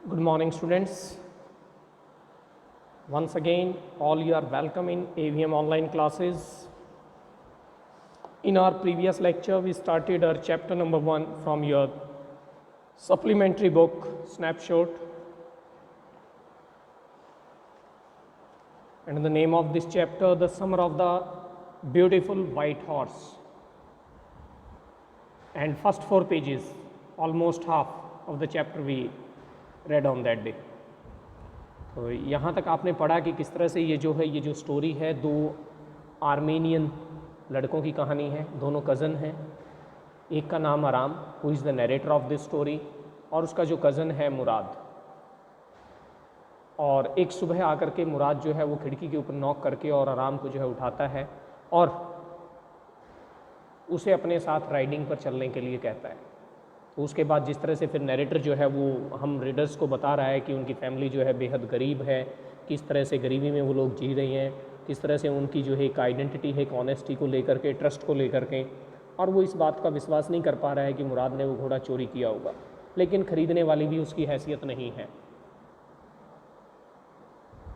Good morning, students. Once again, all you are welcome in AVM online classes. In our previous lecture, we started our chapter number 1 from your supplementary book, Snapshot. And the name of this chapter, The Summer of the Beautiful White Horse. And first 4 pages, almost half of the chapter we read on that day. तो यहाँ तक आपने पढ़ा कि किस तरह से ये जो स्टोरी है, 2 आर्मेनियन लड़कों की कहानी है, दोनों कज़न हैं। एक का नाम आराम, who is the narrator of this story, और उसका जो कज़न है मुराद। और एक सुबह आकर के मुराद जो है वो खिड़की के ऊपर नॉक करके और आराम को जो है उठाता है और उसे अपने साथ राइडिंग पर चलने के लिए कहता है। तो उसके बाद जिस तरह से फिर नरेटर जो है वो हम रीडर्स को बता रहा है कि उनकी फैमिली जो है बेहद गरीब है, किस तरह से गरीबी में वो लोग जी रहे हैं, किस तरह से उनकी जो है एक आइडेंटिटी है, एक ऑनेस्टी को लेकर के, ट्रस्ट को लेकर के, और वो इस बात का विश्वास नहीं कर पा रहा है कि मुराद ने वो घोड़ा चोरी किया होगा, लेकिन ख़रीदने वाली भी उसकी हैसियत नहीं है।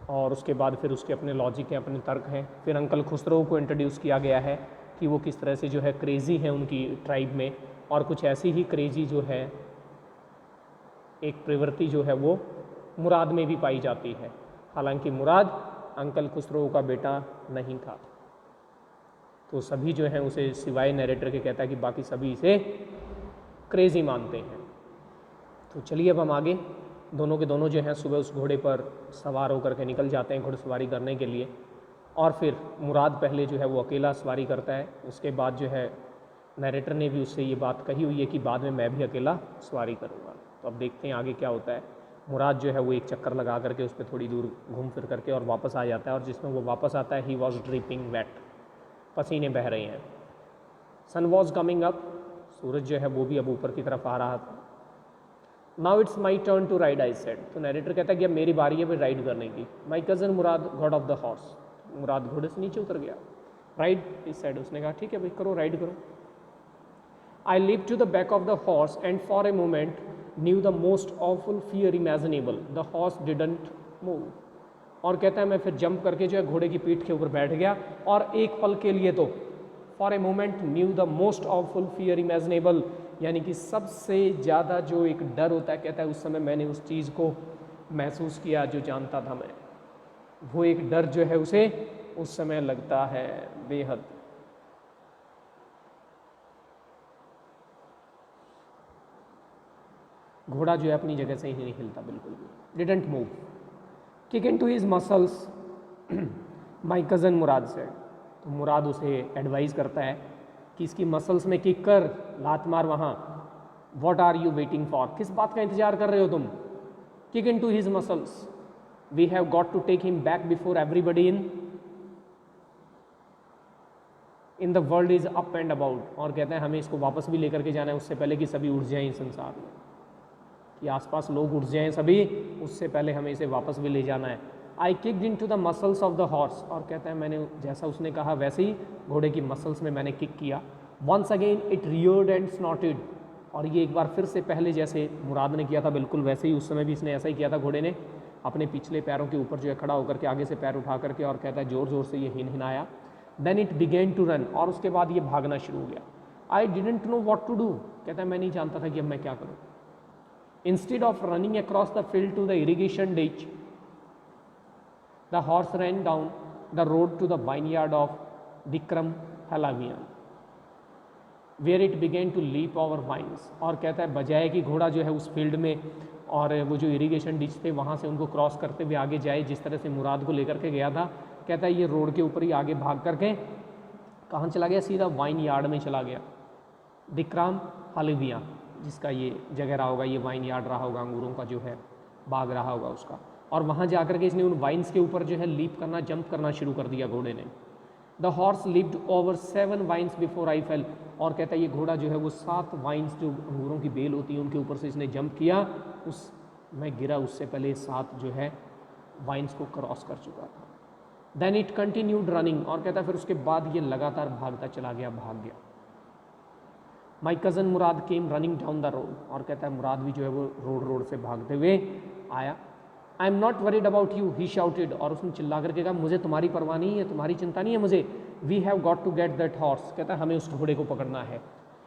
और उसके बाद फिर उसके अपने लॉजिक हैं, अपने तर्क हैं। फिर अंकल खुसरो को इंट्रोड्यूस किया गया है कि वो किस तरह से जो है क्रेज़ी है उनकी ट्राइब में, और कुछ ऐसी ही क्रेज़ी जो है एक प्रवृत्ति जो है वो मुराद में भी पाई जाती है। हालांकि मुराद अंकल खुसरो का बेटा नहीं था। तो सभी जो हैं उसे सिवाय नरेटर के कहता है कि बाकी सभी इसे क्रेज़ी मानते हैं। तो चलिए अब हम आगे, दोनों के दोनों जो हैं सुबह उस घोड़े पर सवार होकर के निकल जाते हैं घुड़सवारी करने के लिए। और फिर मुराद पहले जो है वो अकेला सवारी करता है, उसके बाद जो है नरेटर ने भी उससे ये बात कही हुई है कि बाद में मैं भी अकेला सवारी करूँगा। तो अब देखते हैं आगे क्या होता है। मुराद जो है वो एक चक्कर लगा करके उस पर थोड़ी दूर घूम फिर करके और वापस आ जाता है, और जिसमें वो वापस आता है ही वॉज ड्रिपिंग वेट, पसीने बह रहे हैं। सन वॉज कमिंग अप, सूरज जो है वो भी अब ऊपर की तरफ आ रहा था। Now it's my turn to ride, I said. तो नरेटर कहता है कि अब मेरी बारी है फिर राइड करने की। My cousin Mourad god of the horse, Mourad घोड़े से नीचे उतर गया। राइड, इस साइड, उसने कहा ठीक है भाई करो, राइड करो। I leaped to the back of the horse and for a moment knew the most awful fear imaginable. The horse didn't move. और कहता है मैं फिर जंप करके जो है घोड़े की पीठ के ऊपर बैठ गया, और एक पल के लिए तो for a moment knew the most awful fear imaginable, यानी कि सबसे ज़्यादा जो एक डर होता है, कहता है उस समय मैंने उस चीज़ को महसूस किया जो जानता था मैं। वो एक डर जो है उसे उस समय लगता है बेहद। घोड़ा जो है अपनी जगह से ही नहीं हिलता बिल्कुल भी, didn't move. Kick in to his muscles my cousin Mourad से। तो मुराद उसे एडवाइस करता है कि इसकी मसल्स में किक कर, लात मार वहाँ। What are you waiting for, किस बात का इंतजार कर रहे हो तुम। Kick in to his muscles, we have got to take him back before everybody in the world is up and about. और कहते हैं हमें इसको वापस भी लेकर के जाना है उससे पहले कि सभी उठ जाएं इस संसार में, कि आसपास लोग उठ जाएं सभी, उससे पहले हमें इसे वापस भी ले जाना है। I kicked in to the muscles of the horse, और कहता है मैंने जैसा उसने कहा वैसे ही घोड़े की मसल्स में मैंने किक किया। Once again it reared and snorted, और ये एक बार फिर से पहले जैसे मुराद ने किया था बिल्कुल वैसे ही उस समय भी इसने ऐसा ही किया था। घोड़े ने अपने पिछले पैरों के ऊपर जो है खड़ा होकर के आगे से पैर उठा करके, और कहता है ज़ोर ज़ोर से ये हिनहिनाया। Then it began to run, और उसके बाद ये भागना शुरू हो गया। I didn't know what to do, कहता है मैं नहीं जानता था कि अब मैं क्या करूँ। Instead of running across the field to the irrigation ditch, the horse ran down the road to the vineyard of Vikram Halavian, where it began to leap over vines. और कहता है बजाय कि घोड़ा जो है उस फील्ड में और वो जो इरिगेशन डिच थे वहाँ से उनको क्रॉस करते हुए आगे जाए, जिस तरह से मुराद को लेकर के गया था, कहता है ये रोड के ऊपर ही आगे भाग करके कहाँ चला गया, सीधा वाइन यार्ड में चला गया। विक्रम हालेविया, जिसका ये जगह रहा होगा, ये वाइन यार्ड रहा होगा, अंगूरों का जो है बाग रहा होगा उसका। और वहाँ जा कर के इसने उन वाइन्स के ऊपर जो है लीप करना, जंप करना शुरू कर दिया घोड़े ने। The horse lived over 7 vines before I fell, और कहता है ये घोड़ा जो है वो 7 वाइन्स जो अंगूरों की बेल होती है उनके ऊपर से इसने जंप किया, उस मैं गिरा उससे पहले 7 जो है वाइन्स को क्रॉस कर चुका था। देन इट कंटिन्यूड रनिंग, और कहता है फिर उसके बाद ये लगातार भागता चला गया, भाग गया। माई cousin Murad came running down the road, और कहता है मुराद भी जो है वो रोड से भागते हुए आया। I am not worried about you he shouted, और उसने चिल्ला करके कहा मुझे तुम्हारी परवाह नहीं है, तुम्हारी चिंता नहीं है मुझे। We have got to get that horse, कहता है हमें उस घोड़े को पकड़ना है।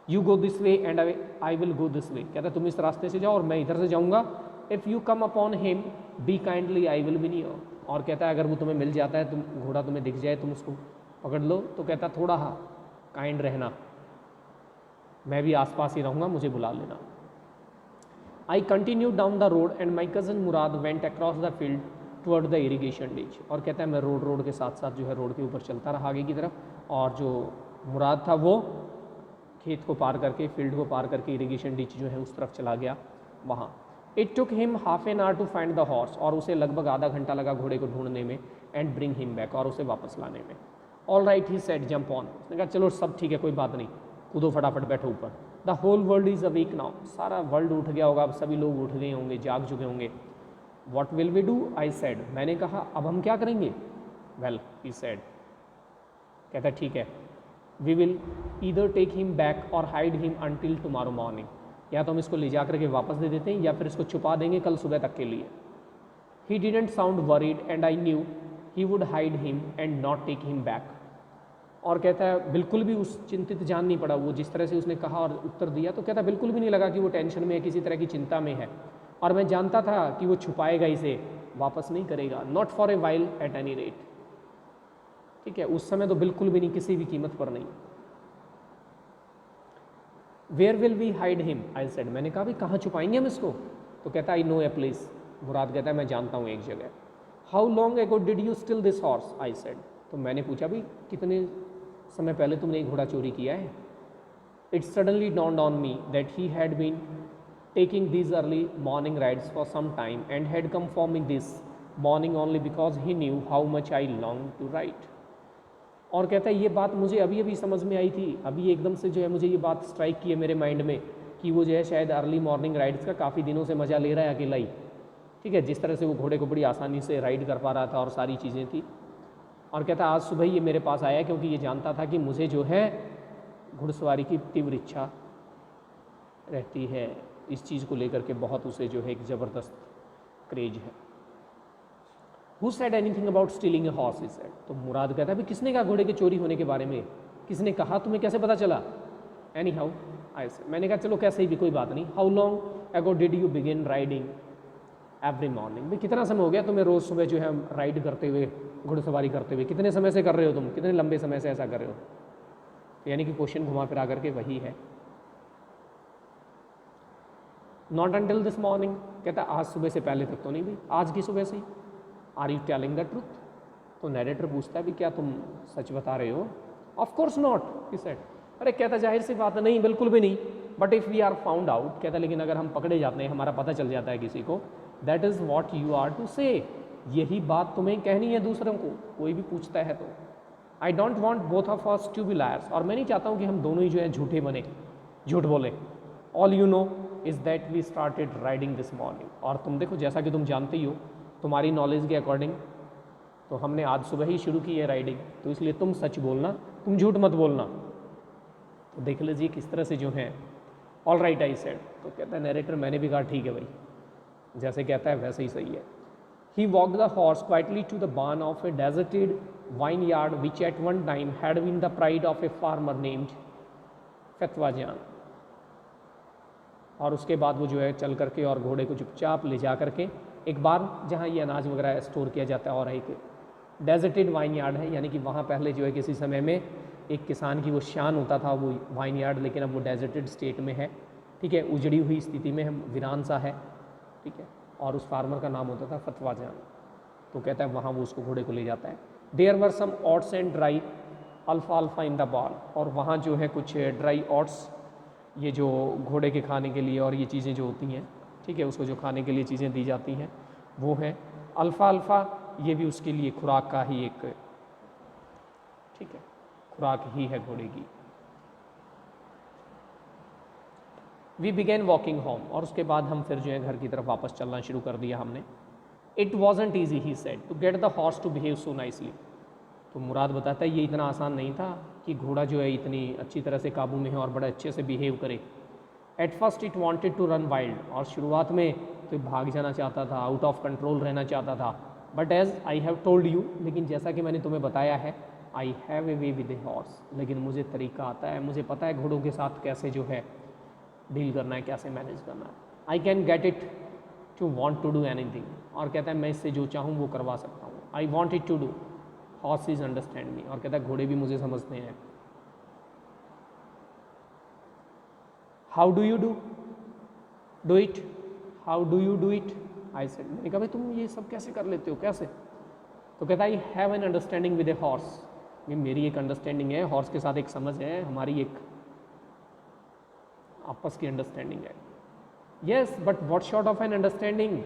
You go this way and I will go this way, कहता है तुम इस रास्ते से जाओ और मैं इधर से जाऊँगा। If you come upon him B kindly I will be near, और कहता है अगर वो तुम्हें मिल जाता है, तुम घोड़ा तुम्हें दिख जाए, तुम उसको पकड़ लो, तो कहता थोड़ा हाँ काइंड रहना, मैं भी आसपास ही रहूँगा, मुझे बुला लेना। I continue down the road and my cousin Murad went across the field toward the irrigation ditch, और कहता है मैं रोड के साथ साथ जो है रोड के ऊपर चलता रहा आगे की तरफ, और जो मुराद था वो खेत को पार करके, फील्ड को पार करके इरीगेशन डिच जो है उस तरफ चला गया वहाँ। It took him half an hour to find the horse, और उसे लगभग आधा घंटा लगा घोड़े को ढूंढने में, एंड ब्रिंग हिम बैक, और उसे वापस लाने में। All right he said jump on, उसने कहा चलो सब ठीक है कोई बात नहीं, कूदो फटाफट बैठो ऊपर। The whole world is awake now, सारा वर्ल्ड उठ गया होगा, अब सभी लोग उठ गए होंगे, जाग चुके होंगे। What will we do I said, मैंने कहा अब हम क्या करेंगे। वेल ही सेड, कहता ठीक है, we will either take him back और hide him until tomorrow morning, या तो हम इसको ले जा करके वापस दे देते हैं या फिर इसको छुपा देंगे कल सुबह तक के लिए। He didn't sound worried and I knew he would hide him and not take him back, और कहता है बिल्कुल भी उस चिंतित जान नहीं पड़ा, वो जिस तरह से उसने कहा और उत्तर दिया, तो कहता बिल्कुल भी नहीं लगा कि वो टेंशन में है, किसी तरह की चिंता में है, और मैं जानता था कि वो छुपाएगा इसे, वापस नहीं करेगा, not for a while at any rate. ठीक है, उस समय तो बिल्कुल भी नहीं, किसी भी कीमत पर नहीं। Where will we hide him I said, मैंने कहा भी कहाँ छुपाएंगे हम इसको, तो कहता आई नो ए प्लेस, मुराद कहता है मैं जानता हूँ एक जगह। How long ago did you still this horse I said, तो मैंने पूछा भी कितने समय पहले तुमने एक घोड़ा चोरी किया है। It suddenly dawned on me that he had been taking these early morning rides for some time and had come for me this morning only because he knew how much I longed to ride। और कहता है ये बात मुझे अभी अभी समझ में आई थी, अभी एकदम से जो है मुझे ये बात स्ट्राइक की है मेरे माइंड में कि वो जो है शायद अर्ली मॉर्निंग राइड्स का काफ़ी दिनों से मज़ा ले रहा है अकेला ही। ठीक है, जिस तरह से वो घोड़े को बड़ी आसानी से राइड कर पा रहा था और सारी चीज़ें थी। और कहता आज सुबह ये मेरे पास आया क्योंकि ये जानता था कि मुझे जो है घुड़सवारी की तीव्र इच्छा रहती है, इस चीज़ को लेकर के बहुत उसे जो है एक ज़बरदस्त क्रेज है। Who said anything about stealing a horse is said, तो मुराद कहता है भी किसने कहा घोड़े के चोरी होने के बारे में, किसने कहा, तुम्हें कैसे पता चला। एनी हाउ आई सेड, मैंने कहा चलो कैसे ही भी कोई बात नहीं। How long ago did you begin riding every morning, भाई कितना समय हो गया तुम्हें रोज़ सुबह जो है राइड करते हुए, घुड़सवारी करते हुए, कितने समय से कर रहे हो तुम, कितने लंबे समय से ऐसा कर रहे हो। तो यानी कि क्वेश्चन घुमा फिरा करके वही है। नॉट अंटिल दिस मॉर्निंग, कहता आज सुबह से पहले तक तो नहीं भाई, आज की सुबह से ही। Are you telling the truth, तो नैरेटर पूछता है भी क्या तुम सच बता रहे हो। Of course not he said, अरे कहता जाहिर सी बात है नहीं, बिल्कुल भी नहीं। But if we are found out, कहता लेकिन अगर हम पकड़े जाते हैं, हमारा पता चल जाता है किसी को, that is what you are to say, यही बात तुम्हें कहनी है दूसरों को, कोई भी पूछता है तो। I don't want both of us to be liars, और मैं नहीं चाहता हूँ कि हम दोनों ही जो है झूठे बने, झूठ बोले। All you know is that we started riding this morning, और तुम देखो जैसा कि तुम जानते ही हो, तुम्हारी नॉलेज के अकॉर्डिंग तो हमने आज सुबह ही शुरू की है राइडिंग, तो इसलिए तुम सच बोलना, तुम झूठ मत बोलना। तो देख लीजिए किस तरह से जो है। ऑल राइट आई सेड, तो कहता है नैरेटर मैंने भी कहा ठीक है भाई, जैसे कहता है वैसे ही सही है। He walked the horse quietly to the barn of a deserted vineyard which at one time had been the pride of a farmer named फतवाजान। और उसके बाद वो जो है चल करके और घोड़े को चुपचाप ले जा करके एक बार जहाँ ये अनाज वगैरह स्टोर किया जाता है, और एक डेजर्टेड वाइन यार्ड है, यानी कि वहाँ पहले जो है किसी समय में एक किसान की वो शान होता था वो वाइन यार्ड, लेकिन अब वो डेजर्टेड स्टेट में है। ठीक है, उजड़ी हुई स्थिति में है, वीरान सा है। ठीक है, और उस फार्मर का नाम होता था फतवाजान। तो कहता है वहाँ वो उसको घोड़े को ले जाता है। There were some oats and dry alfalfa in the bowl, और वहाँ जो है कुछ ड्राई ऑट्स, ये जो घोड़े के खाने के लिए और ये चीज़ें जो होती हैं, ठीक है, उसको जो खाने के लिए चीज़ें दी जाती हैं वो है अल्फ़ा, ये भी उसके लिए खुराक का ही एक, ठीक है, खुराक ही है घोड़े की। वी बिगेन वॉकिंग होम, और उसके बाद हम फिर जो है घर की तरफ वापस चलना शुरू कर दिया हमने। It wasn't easy he said to get the horse to behave so nicely, तो मुराद बताता है ये इतना आसान नहीं था कि घोड़ा जो है इतनी अच्छी तरह से काबू में है और बड़े अच्छे से बिहेव करे। At first it wanted to run wild, और शुरुआत में तो भाग जाना चाहता था, आउट ऑफ कंट्रोल रहना चाहता था। But as I have told you, लेकिन जैसा कि मैंने तुम्हें बताया है, I have a way with a horse, लेकिन मुझे तरीका आता है, मुझे पता है घोड़ों के साथ कैसे जो है डील करना है, कैसे मैनेज करना है। I can get it to want to do anything, और कहता है मैं इससे जो चाहूँ वो करवा सकता हूँ। I want it to do, horse is understand me, और कहता है घोड़े भी मुझे समझते हैं। How do you do it, how do you do it, I said, मैंने कहा भाई तुम ये सब कैसे कर लेते हो, कैसे? तो कहता है I have an understanding with a horse, ये मेरी एक अंडरस्टैंडिंग है, हॉर्स के साथ एक समझ है, हमारी एक आपस की अंडरस्टैंडिंग है। Yes but what sort of an understanding,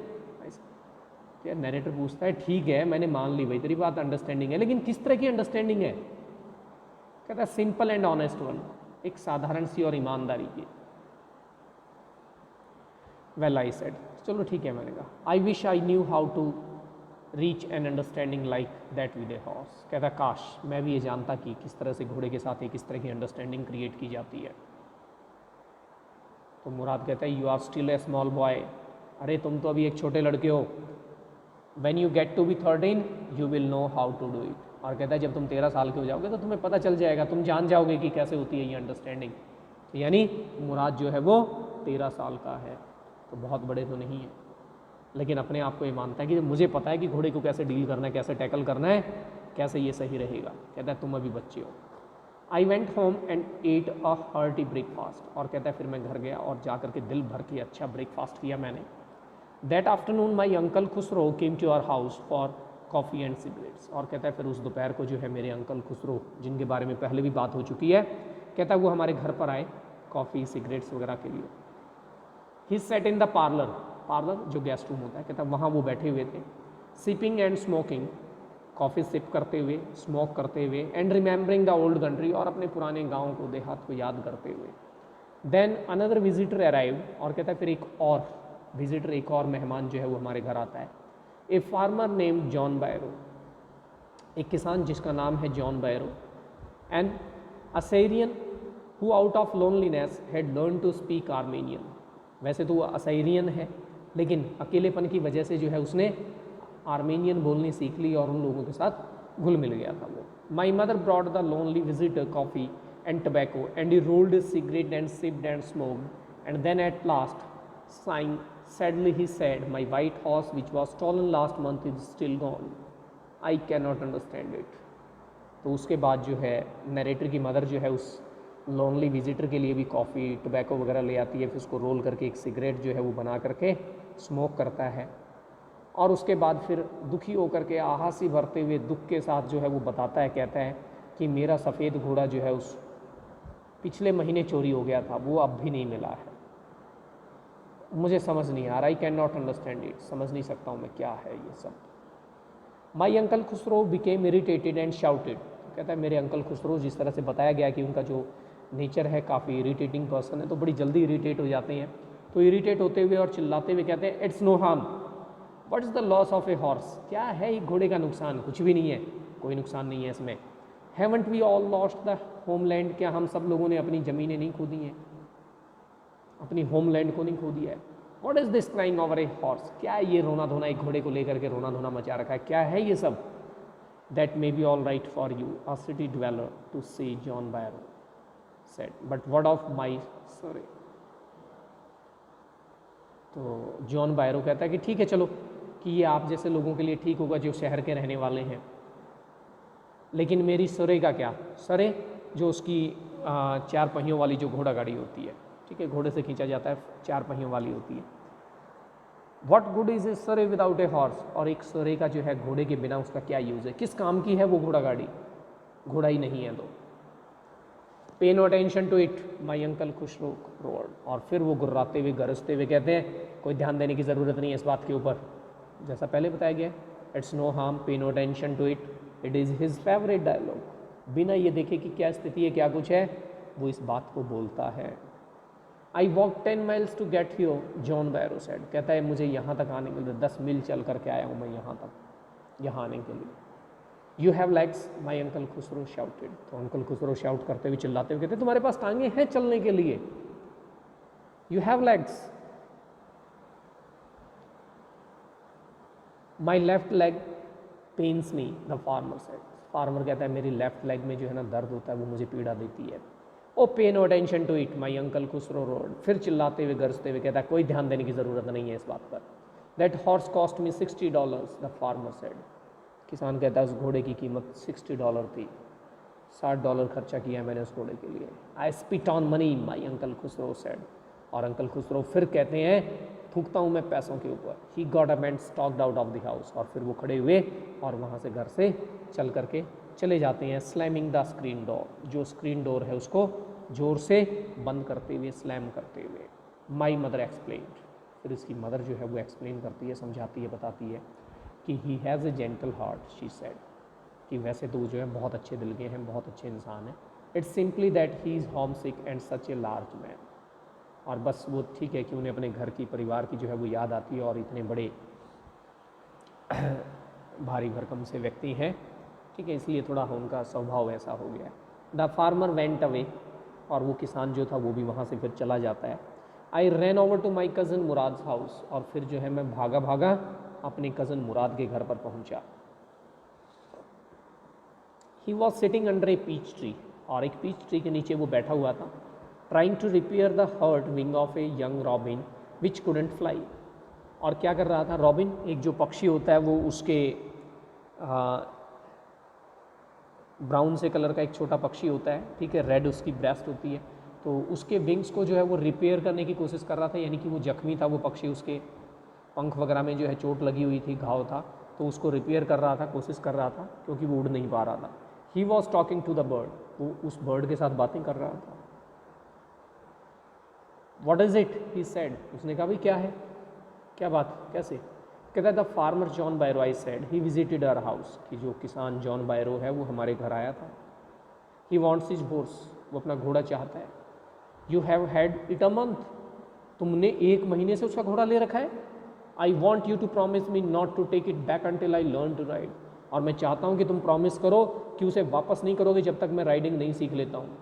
यार नैरेटर पूछता है ठीक है मैंने मान ली भाई तेरी बात अंडरस्टैंडिंग है, लेकिन किस तरह की अंडरस्टैंडिंग है? कहता है सिंपल एंड ऑनेस्ट वन, एक साधारण सी और ईमानदारी की। वेल आई सेड, चलो ठीक है, मैंने कहा I wish I knew how to reach an understanding like that with a horse. कहता काश मैं भी ये जानता कि किस तरह से घोड़े के साथ एक किस तरह की अंडरस्टैंडिंग क्रिएट की जाती है। तो मुराद कहता है you are still a small boy, अरे तुम तो अभी एक छोटे लड़के हो। When you get to be 13 you will know how to do it, और कहता है जब तुम 13 साल के हो जाओगे तो तुम्हें पता चल जाएगा, तुम जान जाओगे कि कैसे होती है ये अंडरस्टैंडिंग। यानी मुराद जो है वो 13 साल का है, तो बहुत बड़े तो नहीं है, लेकिन अपने आप को ये मानता है कि मुझे पता है कि घोड़े को कैसे डील करना है, कैसे टैकल करना है, कैसे ये सही रहेगा। कहता है तुम अभी बच्चे हो। I went home and at a hearty breakfast, और कहता है फिर मैं घर गया और जा करके दिल भर के अच्छा ब्रेकफास्ट किया मैंने। That afternoon my uncle Khosrove came to our house for coffee and cigarettes, और कहता है फिर उस दोपहर को जो है मेरे अंकल खुसरो, जिनके बारे में पहले भी बात हो चुकी है, कहता है वो हमारे घर पर आए कॉफ़ी सिगरेट्स वगैरह के लिए। He sat in the parlour, parlour जो गेस्ट रूम होता है, कहता है वहाँ वो बैठे हुए थे। Sipping and smoking, coffee sip करते हुए, स्मोक करते हुए, and remembering the old country, और अपने पुराने गाँव को, देहात को याद करते हुए। देन अनदर विजिटर अराइव, और कहता है फिर एक और विजिटर, एक और मेहमान जो है वो हमारे घर आता है। A farmer name John Byro, एक किसान जिसका नाम है John Byro. And Assyrian who out of loneliness had learn to speak Armenian, वैसे तो वो असेरियन है, लेकिन अकेलेपन की वजह से जो है उसने आर्मेनियन बोलनी सीख ली और उन लोगों के साथ घुल मिल गया था वो। My mother brought the lonely visitor coffee and tobacco and he rolled cigarette and sipped and smoked, and then at last sighing sadly he said, my white horse which was stolen last month is still gone, I cannot understand it। तो उसके बाद जो है narrator की mother जो है उस lonely visitor के लिए भी कॉफ़ी टबैको वगैरह ले आती है, फिर उसको रोल करके एक सिगरेट जो है वो बना करके स्मोक करता है, और उसके बाद फिर दुखी होकर के आहासी भरते हुए दुख के साथ जो है वो बताता है, कहता है कि मेरा सफ़ेद घोड़ा जो है उस पिछले महीने चोरी हो गया था, वो अब भी नहीं मिला है, मुझे समझ नहीं आ रहा, I can not understand it, समझ नहीं सकता हूँ मैं क्या है ये सब। माई uncle Khusro became irritated and shouted, कहता है मेरे अंकल खुसरो, जिस तरह से बताया गया कि उनका जो नेचर है काफ़ी इरीटेटिंग पर्सन है, तो बड़ी जल्दी इरीटेट हो जाते हैं, तो इरीटेट होते हुए और चिल्लाते हुए कहते हैं it's no harm, what is the loss of a horse, क्या है एक घोड़े का नुकसान, कुछ भी नहीं है, कोई नुकसान नहीं है इसमें। Haven't we all lost the homeland, क्या हम सब लोगों ने अपनी ज़मीनें नहीं खो दी हैं, अपनी होमलैंड को नहीं खो दिया है। What is this crying over A horse, क्या है ये रोना धोना, एक घोड़े को लेकर के रोना धोना मचा रखा है, क्या है ये सब। That may be all right for you a city dweller to see John Byro said, but word of my sorry. तो जॉन बैरो कहता है कि ठीक है चलो, कि ये आप जैसे लोगों के लिए ठीक होगा जो शहर के रहने वाले हैं, लेकिन मेरी सरे का क्या, सरे जो उसकी 4 पहियों वाली जो घोड़ा गाड़ी होती है, ठीक है, घोड़े से खींचा जाता है, 4 पहियों वाली होती है। व्हाट गुड इज ए सरे विदाउट ए हॉर्स, और एक सरे का जो है घोड़े के बिना उसका क्या यूज़ है, किस काम की है वो घोड़ा गाड़ी, घोड़ा ही नहीं है तो। Pay no attention to it my uncle Khosrove roared, और फिर वो गुर्राते हुए गरजते हुए कहते हैं कोई ध्यान देने की ज़रूरत नहीं है इस बात के ऊपर, जैसा पहले बताया गया, it's no harm, pay no attention to it, it is his favourite dialogue. बिना ये देखे कि क्या स्थिति है क्या कुछ है, वो इस बात को बोलता है। I walk 10 miles to get here, John Byro said, कहता है मुझे यहाँ तक आने के लिए 10 मील चल करके आया हूँ मैं यहाँ तक, यहाँ आने के लिए। You have legs, my uncle Khusro shouted. तो अंकल खुसरो शाउट करते हुए चिल्लाते हुए कहते तुम्हारे पास टांगे हैं चलने के लिए, you have legs. My left leg pens me, the farmer said. Farmer कहता है मेरी लेफ्ट लेग में जो है ना दर्द होता है, वो मुझे पीड़ा देती है। Oh pay no attention to it, my uncle Khosrove roared. फिर चिल्लाते हुए गरजते हुए कहता है कोई ध्यान देने की ज़रूरत नहीं है इस बात पर। That horse cost me $60, the farmer said. किसान कहता है उस घोड़े की कीमत $60 थी, $60 खर्चा किया मैंने उस घोड़े के लिए। आई spit on money, my uncle Khusro said. और अंकल खुसरो फिर कहते हैं थूकता हूँ मैं पैसों के ऊपर। He got up and stocked out of the house. और फिर वो खड़े हुए और वहाँ से घर से चल करके चले जाते हैं। स्लैमिंग द स्क्रीन डोर, जो स्क्रीन डोर है उसको जोर से बंद करते हुए, स्लैम करते हुए। माई मदर एक्सप्लेन्ड, फिर इसकी मदर जो है वो एक्सप्लेन करती है, समझाती है, बताती है कि he has a gentle heart, she said, कि वैसे तो जो है बहुत अच्छे दिल के हैं, बहुत अच्छे इंसान हैं। It's simply that he is home sick and such a large man. और बस वो ठीक है कि उन्हें अपने घर की, परिवार की जो है वो याद आती है, और इतने बड़े भारी भरकम से व्यक्ति हैं, ठीक है, इसलिए थोड़ा उनका स्वभाव ऐसा हो गया। द फार्मर वेंट अवे, और वो किसान जो था वो भी वहाँ से फिर चला जाता है। I ran over to my cousin Mourad house, और फिर जो है मैं भागा भागा अपने कज़न मुराद के घर पर पहुँचा। He was sitting under a peach tree, और एक पीच ट्री के नीचे वो बैठा हुआ था। Trying to repair the hurt wing of a young robin which couldn't fly. और क्या कर रहा था रॉबिन, एक जो पक्षी होता है वो उसके ब्राउन से कलर का एक छोटा पक्षी होता है, ठीक है, रेड उसकी ब्रेस्ट होती है, तो उसके विंग्स को जो है वो रिपेयर करने की कोशिश कर रहा था। यानी कि वो जख्मी था वो पक्षी, उसके पंख वगैरह में जो है चोट लगी हुई थी, घाव था, तो उसको रिपेयर कर रहा था, कोशिश कर रहा था, क्योंकि वो उड़ नहीं पा रहा था। He was talking to the bird, वो उस बर्ड के साथ बातें कर रहा था। What is it, he said, उसने कहा भाई क्या है, क्या बात, कैसे? कहता है the farmer John Byro, I said, he visited our house, कि जो किसान जॉन बायरो है वो हमारे घर आया था। ही वॉन्ट्स हिज हॉर्स, वो अपना घोड़ा चाहता है। You have had it a month, तुमने 1 महीने से उसका घोड़ा ले रखा है। I want you to promise me not to take it back until I learn to ride, और मैं चाहता हूँ कि तुम प्रॉमिस करो कि उसे वापस नहीं करोगे जब तक मैं राइडिंग नहीं सीख लेता हूँ।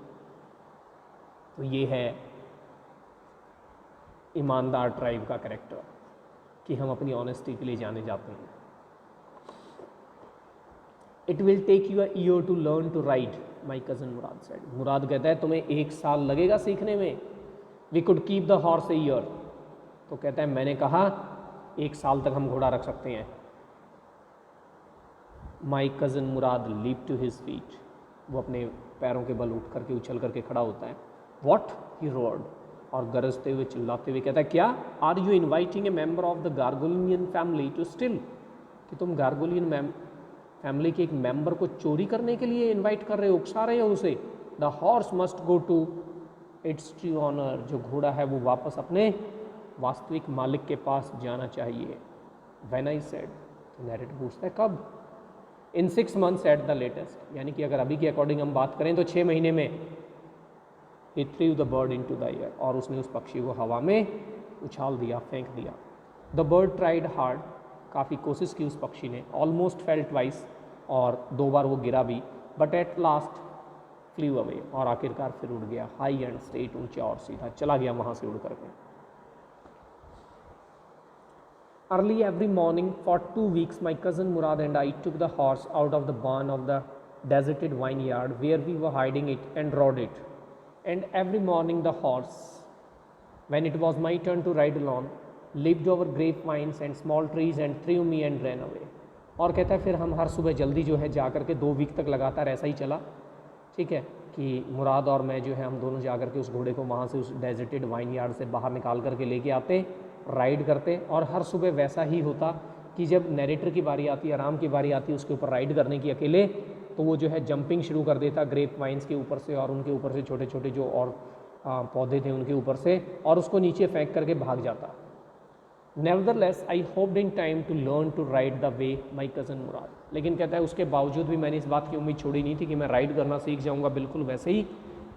तो ये है ईमानदार ट्राइब का कैरेक्टर, कि हम अपनी ऑनेस्टी के लिए जाने जाते हैं। It will take you a year to learn to ride, my cousin Mourad said. Mourad कहता है तुम्हें 1 साल लगेगा सीखने में। We could keep the horse a year, तो कहता है मैंने कहा 1 साल तक हम घोड़ा रख सकते हैं। My cousin Murad leap to his feet, वो अपने पैरों के बल उठ करके, उछल करके खड़ा होता है। वॉट, ही रोड, और गरजते हुए चिल्लाते हुए कहता है क्या, are you inviting a member of the Garoghlanian family to steal, कि तुम गार्गोलियन फैमिली के एक मेंबर को चोरी करने के लिए इनवाइट कर रहे हो, उकसा रहे हो उसे। The horse must go to its true owner, जो घोड़ा है वो वापस अपने वास्तविक मालिक के पास जाना चाहिए। व्हेन आई सेड, तो नैरेटर पूछता है कब? इन 6 months एट द लेटेस्ट, यानी कि अगर अभी के अकॉर्डिंग हम बात करें तो 6 महीने में। He threw the bird into the air, और उसने उस पक्षी को हवा में उछाल दिया, फेंक दिया। The bird tried hard, काफ़ी कोशिश की उस पक्षी ने। Almost fell twice, और 2 बार वो गिरा भी। But at last flew away, और आखिरकार फिर उड़ गया। High and straight, ऊंचा और सीधा चला गया वहाँ से उड़ करके। Early every morning for 2 weeks, my cousin Murad and I took the horse out of the barn of the deserted vineyard where we were hiding it and rode it. And every morning the horse, when it was my turn to ride along, leaped over grapevines and small trees and threw me and ran away. और कहता है फिर हम हर सुबह जल्दी जो है जा करके 2 वीक तक लगातार ऐसा ही चला, ठीक है, कि मुराद और मैं जो है हम दोनों जा करके उस घोड़े को वहाँ से उस डेजर्टेड वाइन यार्ड से बाहर निकाल करके लेके आते, राइड करते। और हर सुबह वैसा ही होता कि जब नैरेटर की बारी आती, आराम की बारी आती उसके ऊपर राइड करने की अकेले, तो वो जो है जंपिंग शुरू कर देता ग्रेप वाइन्स के ऊपर से, और उनके ऊपर से छोटे छोटे जो और पौधे थे उनके ऊपर से, और उसको नीचे फेंक करके भाग जाता। Nevertheless I hoped in time to learn to ride the way my cousin Mourad, लेकिन कहता है उसके बावजूद भी मैंने इस बात की उम्मीद छोड़ी नहीं थी कि मैं राइड करना सीख जाऊँगा बिल्कुल वैसे ही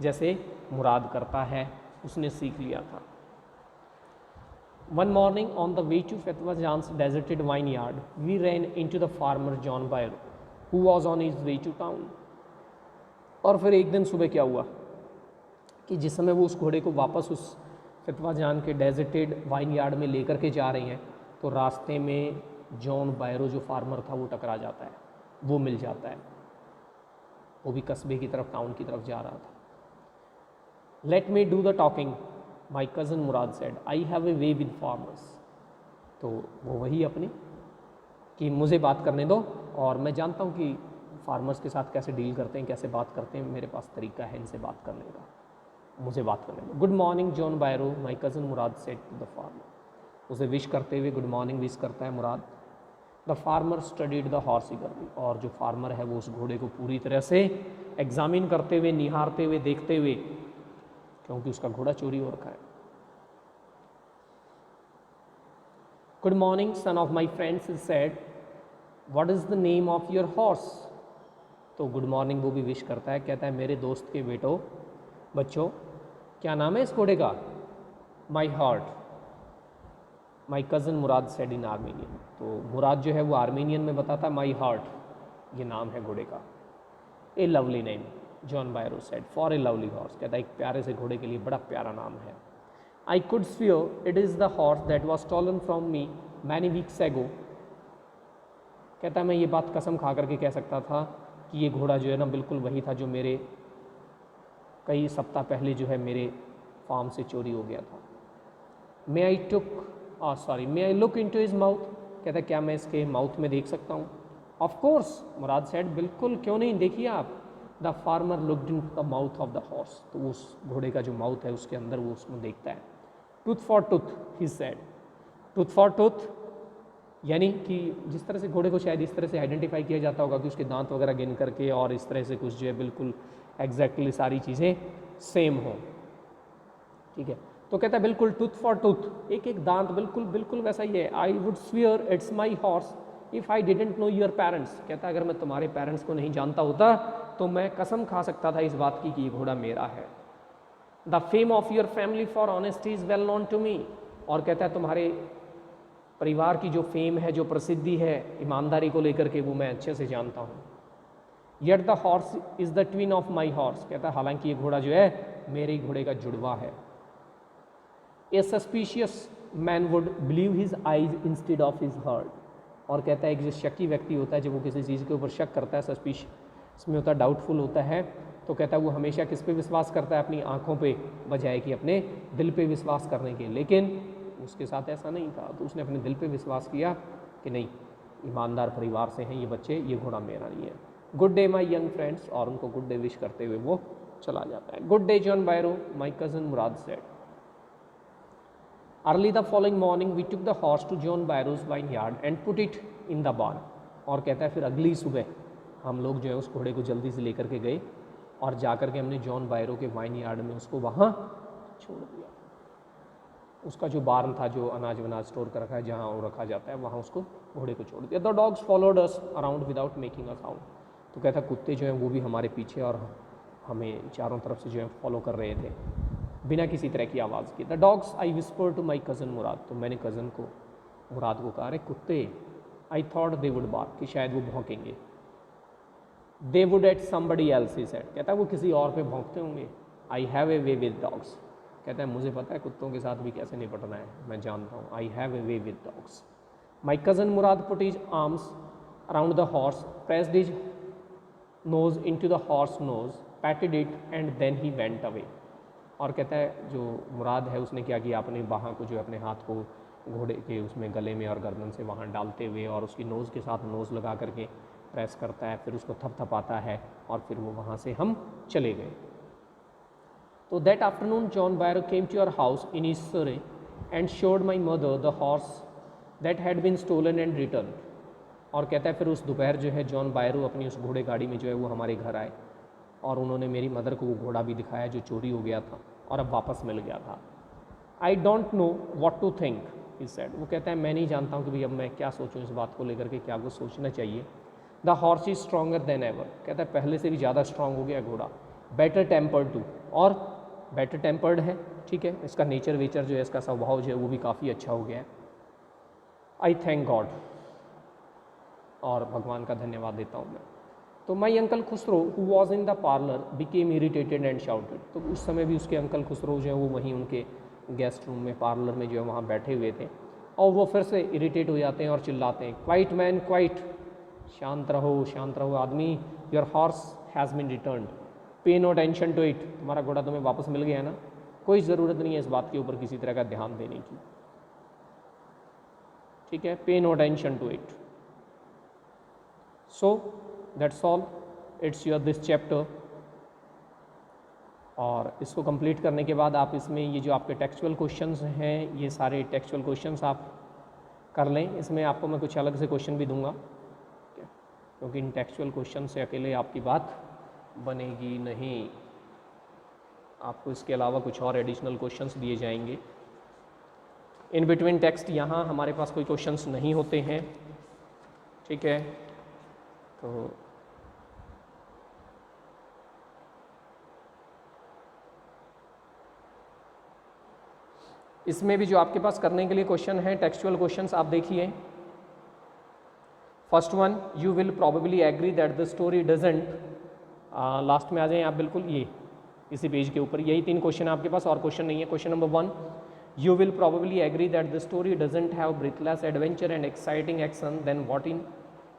जैसे मुराद करता है, उसने सीख लिया था। One morning on the way to Fatwa Jan's deserted vineyard, we ran into the farmer John Bairo. Who was on his way to town. और फिर एक दिन सुबह क्या हुआ कि जिस समय वो उस घोड़े को वापस उस फितवा जान के डेजर्टेड वाइन यार्ड में लेकर के जा रही हैं, तो रास्ते में जॉन बायरो जो फार्मर था वो टकरा जाता है, वो मिल जाता है। वो भी कस्बे की तरफ, टाउन की तरफ जा रहा था। Let me do the talking, my cousin Mourad said, I have a way with farmers. तो वो वही अपनी कि मुझे बात करने दो और मैं जानता हूँ कि फार्मर्स के साथ कैसे डील करते हैं, कैसे बात करते हैं, मेरे पास तरीका है इनसे बात करने का, मुझे बात करने दो। Good morning John Byro, my cousin Mourad said to the farmer. उसे विश करते हुए गुड मॉर्निंग विश करता है Mourad. The farmer studied the horse eagerly, और जो फार्मर है वो उस घोड़े को पूरी तरह से एग्जामिन करते हुए, निहारते हुए, देखते हुए, क्योंकि उसका घोड़ा चोरी हो रखा है। Good morning son of my friends said, what is the name of your horse. तो गुड मॉर्निंग वो भी विश करता है, कहता है मेरे दोस्त के बेटो, बच्चों, क्या नाम है इस घोड़े का। My heart, my cousin Mourad said in Armenian. तो मुराद जो है वो आर्मीनियन में बताता है माई हार्ट, ये नाम है घोड़े का। ए lovely name John बायरो said for a lovely horse, कहता है एक प्यारे से घोड़े के लिए बड़ा प्यारा नाम है। I could severe it is the horse that was stolen from me many weeks एगो। कहता है मैं ये बात कसम खा करके कह सकता था कि ये घोड़ा जो है ना बिल्कुल वही था जो मेरे कई सप्ताह पहले जो है मेरे फार्म से चोरी हो गया था। May I look into his mouth, कहता है क्या मैं इसके माउथ में देख सकता हूँ। ऑफ कोर्स मुराद सेड, बिल्कुल, क्यों नहीं, देखिए आप। The farmer looked into the mouth of the horse, तो उस घोड़े का जो माउथ है उसके अंदर वो उसमें देखता है। Tooth for tooth he said, tooth for tooth यानी कि जिस तरह से घोड़े को शायद इस तरह से आइडेंटिफाई किया जाता होगा कि उसके दांत वगैरह गिन करके और इस तरह से कुछ जो है बिल्कुल एग्जैक्टली सारी चीज़ें सेम हो, ठीक है। तो कहता है बिल्कुल टूथ फॉर टूथ, एक एक दांत बिल्कुल बिल्कुल वैसा ही है। I would severe it's my horse if I didn't know your parents, कहता है अगर मैं तुम्हारे पेरेंट्स को नहीं जानता होता तो मैं कसम खा सकता था इस बात की कि ये घोड़ा मेरा है। The fame of your family for honesty is well known to me, और कहता है तुम्हारे परिवार की जो फेम है, जो प्रसिद्धि है ईमानदारी को लेकर के, वो मैं अच्छे से जानता हूँ। Yet the horse is the twin of my horse, कहता है हालांकि ये घोड़ा जो है मेरे घोड़े का जुड़वा है। A suspicious man would believe his eyes instead of his heart, और कहता है एक जो शक्की व्यक्ति होता है जब वो किसी चीज़ के ऊपर शक करता है, सस्पिशियस में होता है, डाउटफुल होता है, तो कहता है वो हमेशा किस पे विश्वास करता है, अपनी आँखों पे बजाय कि अपने दिल पे विश्वास करने के। लेकिन उसके साथ ऐसा नहीं था, तो उसने अपने दिल पे विश्वास किया कि नहीं, ईमानदार परिवार से हैं ये बच्चे, ये घोड़ा मेरा नहीं है। Good day my young friends, और उनको गुड डे विश करते हुए वो चला जाता है। Good day John Byro, my cousin Mourad said. Early the following morning we took the horse to John Byro's vineyard and put it in the barn, और कहता है फिर अगली सुबह हम लोग जो है उस घोड़े को जल्दी से लेकर के गए और जाकर के हमने जॉन बायरो के वाइन यार्ड में उसको वहाँ छोड़ दिया। उसका जो बार्न था, जो अनाज वनाज स्टोर कर रखा है, जहाँ वो रखा जाता है, वहाँ उसको घोड़े को छोड़ दिया। The dogs followed us around without making a sound, तो कहता कुत्ते जो हैं वो भी हमारे पीछे और हमें चारों तरफ से जो है फॉलो कर रहे थे बिना किसी तरह की आवाज़ की। The dogs I whisper to my cousin Mourad, तो मैंने कज़न को मुराद को कहा, अरे कुत्ते, I thought they would bark, कि शायद वो भौंकेंगे। They would at somebody else he said, कहता है वो किसी और पे भौंकते होंगे। I have a way with dogs, कहता है मुझे पता है कुत्तों के साथ भी कैसे निपटना है, मैं जानता हूँ। I have a way with dogs. My cousin Murad put his arms around the horse, pressed his nose in to the horse nose, patted it and then he went away, और कहता है जो मुराद है उसने क्या किया, अपने बाहाँ को जो अपने हाथ को घोड़े के उसमें गले में और गर्दन से वहाँ डालते हुए और उसकी नोज़ के साथ नोज़ लगा करके प्रेस करता है, फिर उसको थपथपाता है और फिर वो वहाँ से हम चले गए। तो that afternoon John Byro came to our house in East Surrey and showed my mother the horse that had been stolen and return, और कहता है फिर उस दोपहर जो है जॉन बायरो अपनी उस घोड़े गाड़ी में जो है वो हमारे घर आए और उन्होंने मेरी मदर को वो घोड़ा भी दिखाया जो चोरी हो गया था और अब वापस मिल गया था। I don't know what to think he said, वो कहता है मैं नहीं जानता हूँ कि भाई अब मैं क्या सोचूं इस बात को लेकर के, क्या कुछ सोचना चाहिए। The horse is stronger than ever, कहता है पहले से भी ज़्यादा स्ट्रांग हो गया घोड़ा। बेटर टेम्पर्ड टू, और बेटर टेम्पर्ड है, ठीक है, इसका नेचर वेचर जो है, इसका स्वभाव जो है वो भी काफ़ी अच्छा हो गया है। आई थैंक गॉड, और भगवान का धन्यवाद देता हूँ मैं। तो माई uncle Khusro who was in the parlour became irritated and shouted. तो उस समय भी उसके अंकल खुसरो जो है वो वहीं उनके गेस्ट रूम में पार्लर में जो है वहाँ बैठे हुए थे और वो फिर से इरिटेट हो जाते हैं और चिल्लाते हैं, क्वाइट मैन क्वाइट, शांत रहो आदमी, your horse has been returned, pay no tension to it, तुम्हारा घोड़ा तुम्हें वापस मिल गया है ना, कोई ज़रूरत नहीं है इस बात के ऊपर किसी तरह का ध्यान देने की, ठीक है, pay no tension to it. So that's all, it's your this chapter. और इसको कंप्लीट करने के बाद आप इसमें ये जो आपके टेक्सचुअल क्वेश्चंस हैं ये सारे टेक्सचुअल क्वेश्चंस आप कर लें। इसमें आपको मैं कुछ अलग से क्वेश्चन भी दूंगा क्योंकि इन टेक्सचुअल क्वेश्चन से अकेले आपकी बात बनेगी नहीं, आपको इसके अलावा कुछ और एडिशनल क्वेश्चंस दिए जाएंगे। इन बिटवीन टेक्स्ट यहाँ हमारे पास कोई क्वेश्चंस नहीं होते हैं, ठीक है। तो इसमें भी जो आपके पास करने के लिए क्वेश्चन है टेक्सचुअल क्वेश्चंस आप देखिए। First one, you will probably agree that the story doesn't, लास्ट में आ जाएं आप बिल्कुल, ये इसी पेज के ऊपर यही 3 क्वेश्चन है आपके पास और क्वेश्चन नहीं है। Question number 1, you will probably agree that the story doesn't have breathless adventure and exciting action, then what in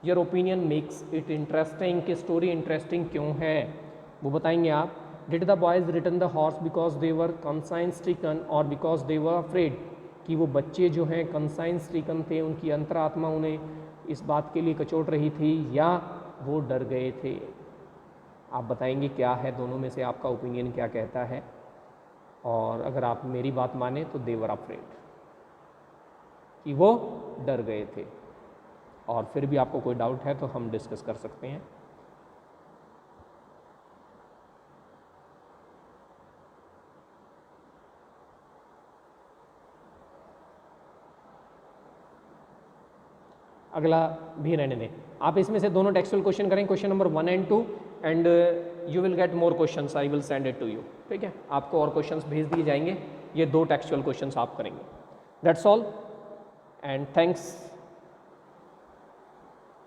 your opinion makes it interesting, कि स्टोरी इंटरेस्टिंग क्यों है वो बताएंगे आप। Did the boys return the horse because they were conscience stricken और because they were afraid, कि वो बच्चे जो हैं कंसाइंस स्ट्रिकन थे, उनकी अंतरात्मा उन्हें इस बात के लिए कचोट रही थी या वो डर गए थे। आप बताएंगे क्या है दोनों में से आपका ओपिनियन क्या कहता है। और अगर आप मेरी बात माने तो दे वर अफ्रेड, कि वो डर गए थे। और फिर भी आपको कोई डाउट है तो हम डिस्कस कर सकते हैं। अगला भी रहने दें, आप इसमें से दोनों टेक्सचुअल क्वेश्चन करें, question number 1 and 2, and you will get more questions, I will send it to you, ठीक है। आपको और क्वेश्चंस भेज दिए जाएंगे, ये 2 टेक्सचुअल क्वेश्चंस आप करेंगे। That's all and thanks